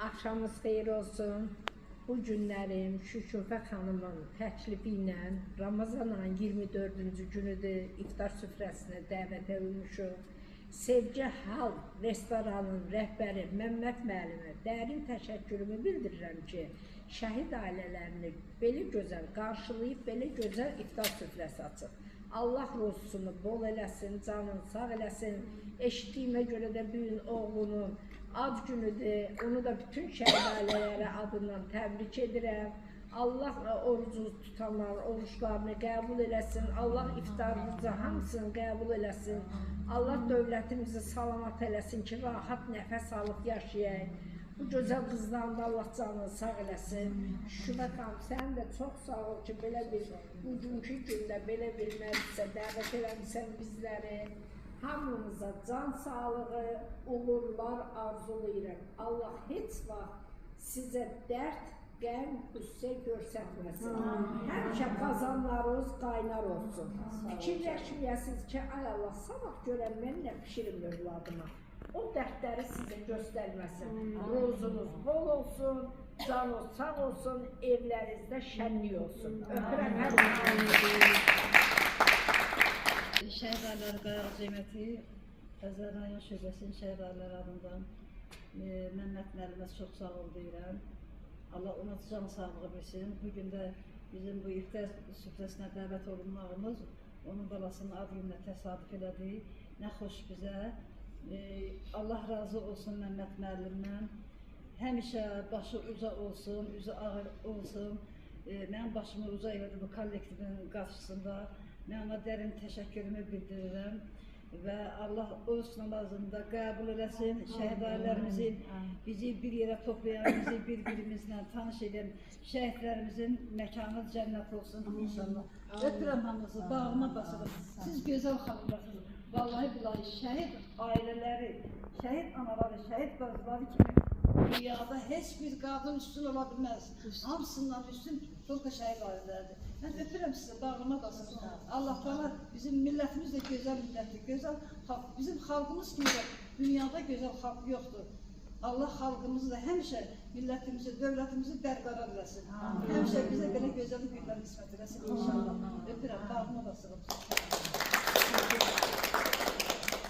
Axşamınız xeyir olsun. Bu günlərim Şükufə xanımın təklifi ilə Ramazan ayının 24-cü günüdür. İftar süfrəsinə dəvət edilmişik. Sevgi Hal restoranın rəhbəri Məmməd müəllimə dərin təşəkkürümü bildirirəm ki, şəhid ailələrini belə gözəl qarşılayıb, belə gözəl iftar süfrəsi açıb. Allah ruzusunu bol eləsin, canını sağ eləsin. Eşitdiyimə görə də büyün oğlunun ad günüdür. Onu da bütün şəhid ailələri adından təbrik edirəm. Allah orucu tutanların oruçlarını qəbul eləsin. Allah iftarımızı hamısını qəbul eləsin. Allah dövlətimizi salamat eləsin ki, rahat nəfəs alıb yaşayaq. Bu gözəl qızlarında Allah canını sağ eləsin. Şükufə xanım, sən də çox sağ ol ki, belə bir bugünkü gündə belə bir məclisə dəvət eləmişsən bizləri. Hamımıza can sağlığı, uğurlar arzulayıram. Allah heç vaxt sizə dərd, qəm, qüssə görsətməsin. Həmişə qazanlarınız qaynar olsun. Fikirləşməyəsiniz ki, ay Allah, sabah görən mən nə pişirim övladıma. O dərdləri sizə göstərməsin. Ruzunuz bol olsun, canınız sağ olsun, evlərinizdə şənlik olsun. Öpürəm hər birinizi. Şəhid ailələri Qayağı Cəmiyyəti Xəzər rayon şöbəsinin şəhid ailələri adından Məmməd müəllimə çox sağ ol deyirəm. Allah ona can sağlığı versin. Bugün də bizim bu iftar süfrəsinə dəvət olunmağımız onun balasının ad gününə təsadüf elədi. Nə xoş bizə. Allah razı olsun Məmməd müəllimdən. Həmişə başı uca olsun, üzü ağır olsun. Mənim başımı uca elədi bu kollektivin qarşısında. Mən ona dərin təşəkkürümü bildirirəm və Allah oruç namazında qəbul eləsin, şəhid ailərimizin, bizi bir yerə toplayan, bizi bir-birimizlə tanış edən şəhidlərimizin məkanı cənnət olsun inşallah. Öpürəm hamınızı, bağıma basırım. Siz gözəl xanımlarsınız. Vallahi billahi şəhid ailələri, şəhid anaları, şəhid bacıları kimi dünyada heç bir qadın üstün ola bilməz. Hamısından üstün Türk şəhid ailələrdir. Mən öpürəm sizə, bağıma basın. Allah bana bizim millətimiz də gözəl millətdir, gözəl xalq. Bizim xalqımız kimi də dünyada gözəl xalq yoxdur. Allah xalqımızı da həmişə millətimizi, dövlətimizi bərqərar eləsin. Həmişə bizə belə gözəl günlər qismət eləsin inşallah. Öpürəm, bağıma basın.